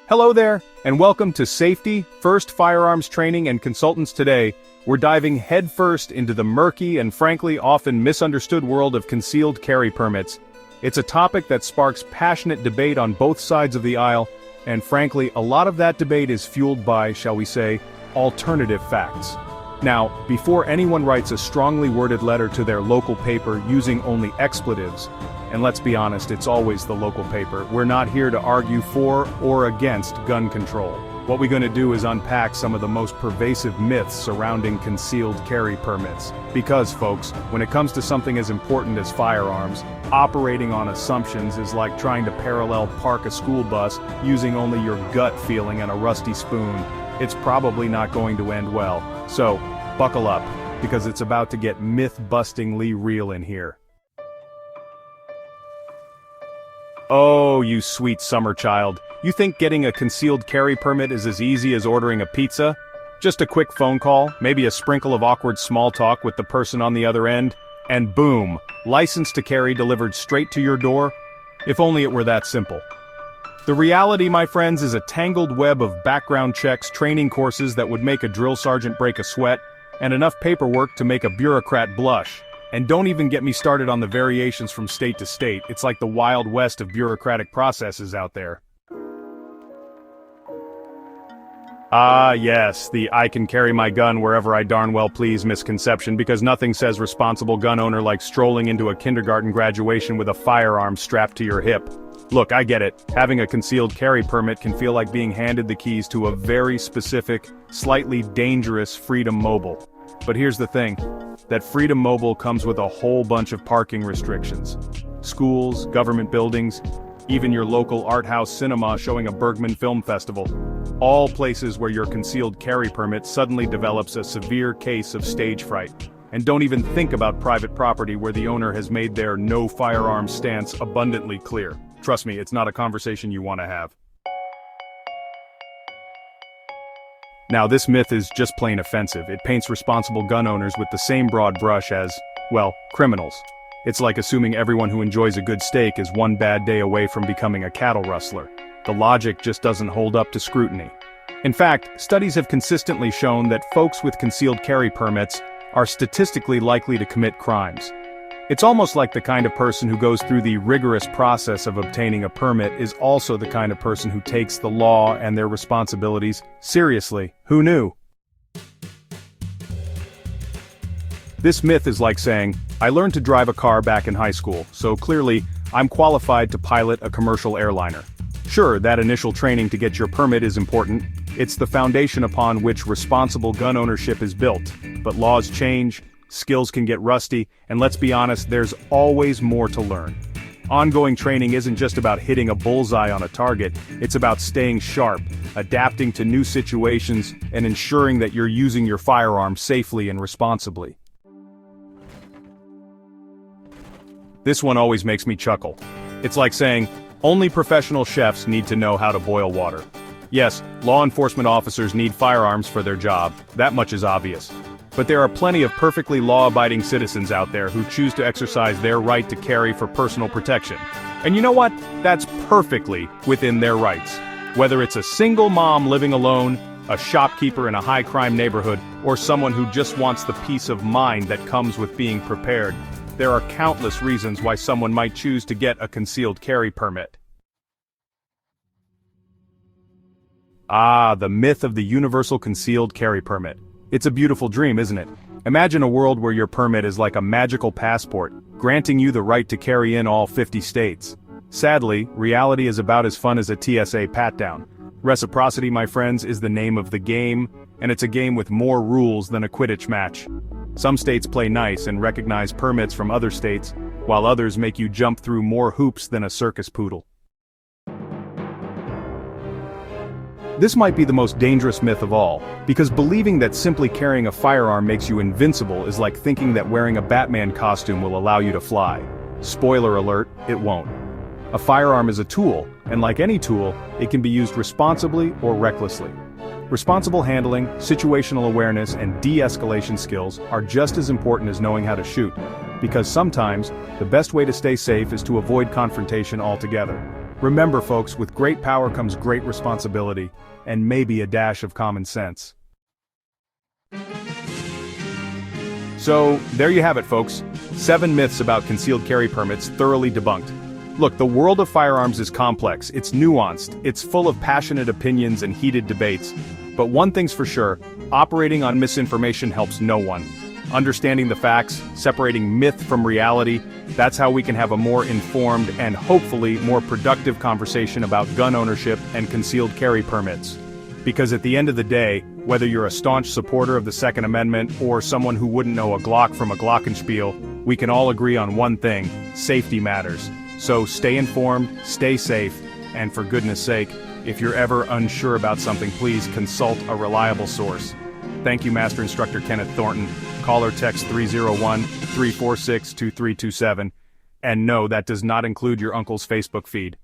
Hello there, and welcome to Safety First Firearms Training and Consultants. Today, we're diving headfirst into the murky and frankly often misunderstood world of concealed carry permits. It's a topic that sparks passionate debate on both sides of the aisle, and frankly, a lot of that debate is fueled by, shall we say, alternative facts. Now, before anyone writes a strongly worded letter to their local paper using only expletives, and let's be honest, it's always the local paper, we're not here to argue for or against gun control. What we're going to do is unpack some of the most pervasive myths surrounding concealed carry permits. Because, folks, when it comes to something as important as firearms, operating on assumptions is like trying to parallel park a school bus using only your gut feeling and a rusty spoon. It's probably not going to end well. So, buckle up, because it's about to get myth-bustingly real in here. Oh, you sweet summer child. You think getting a concealed carry permit is as easy as ordering a pizza? Just a quick phone call, maybe a sprinkle of awkward small talk with the person on the other end, and boom, license to carry delivered straight to your door? If only it were that simple. The reality, my friends, is a tangled web of background checks, training courses that would make a drill sergeant break a sweat, and enough paperwork to make a bureaucrat blush. And don't even get me started on the variations from state to state. It's like the Wild West of bureaucratic processes out there. Ah, yes, the I can carry my gun wherever I darn well please misconception, because nothing says responsible gun owner like strolling into a kindergarten graduation with a firearm strapped to your hip. Look, I get it. Having a concealed carry permit can feel like being handed the keys to a very specific, slightly dangerous Freedom Mobile. But here's the thing, that Freedom Mobile comes with a whole bunch of parking restrictions. Schools, government buildings, even your local art house cinema showing a Bergman Film Festival. All places where your concealed carry permit suddenly develops a severe case of stage fright. And don't even think about private property where the owner has made their no firearms stance abundantly clear. Trust me, it's not a conversation you want to have. Now, this myth is just plain offensive. It paints responsible gun owners with the same broad brush as, well, criminals. It's like assuming everyone who enjoys a good steak is one bad day away from becoming a cattle rustler. The logic just doesn't hold up to scrutiny. In fact, studies have consistently shown that folks with concealed carry permits are statistically likely to commit crimes. It's almost like the kind of person who goes through the rigorous process of obtaining a permit is also the kind of person who takes the law and their responsibilities seriously. Who knew? This myth is like saying, I learned to drive a car back in high school, so clearly, I'm qualified to pilot a commercial airliner. Sure, that initial training to get your permit is important. It's the foundation upon which responsible gun ownership is built. But laws change, skills can get rusty, and let's be honest, there's always more to learn. Ongoing training isn't just about hitting a bullseye on a target, it's about staying sharp, adapting to new situations, and ensuring that you're using your firearm safely and responsibly. This one always makes me chuckle. It's like saying, only professional chefs need to know how to boil water. Yes, law enforcement officers need firearms for their job, that much is obvious. But there are plenty of perfectly law-abiding citizens out there who choose to exercise their right to carry for personal protection. And you know what? That's perfectly within their rights. Whether it's a single mom living alone, a shopkeeper in a high-crime neighborhood, or someone who just wants the peace of mind that comes with being prepared, there are countless reasons why someone might choose to get a concealed carry permit. Ah, the myth of the universal concealed carry permit. It's a beautiful dream, isn't it? Imagine a world where your permit is like a magical passport, granting you the right to carry in all 50 states. Sadly, reality is about as fun as a TSA pat-down. Reciprocity, my friends, is the name of the game, and it's a game with more rules than a Quidditch match. Some states play nice and recognize permits from other states, while others make you jump through more hoops than a circus poodle. This might be the most dangerous myth of all, because believing that simply carrying a firearm makes you invincible is like thinking that wearing a Batman costume will allow you to fly. Spoiler alert, it won't. A firearm is a tool, and like any tool, it can be used responsibly or recklessly. Responsible handling, situational awareness, and de-escalation skills are just as important as knowing how to shoot, because sometimes, the best way to stay safe is to avoid confrontation altogether. Remember folks, with great power comes great responsibility, and maybe a dash of common sense. So, there you have it folks. 7 myths about concealed carry permits thoroughly debunked. Look, the world of firearms is complex, it's nuanced, it's full of passionate opinions and heated debates. But one thing's for sure, operating on misinformation helps no one. Understanding the facts, separating myth from reality, that's how we can have a more informed and hopefully more productive conversation about gun ownership and concealed carry permits. Because at the end of the day, whether you're a staunch supporter of the Second Amendment or someone who wouldn't know a Glock from a Glockenspiel, we can all agree on one thing: safety matters. So stay informed, stay safe, and for goodness sake, if you're ever unsure about something, please consult a reliable source. Thank you, Master Instructor Kenneth Thornton. Call or text 301-346-2327. And no, that does not include your uncle's Facebook feed.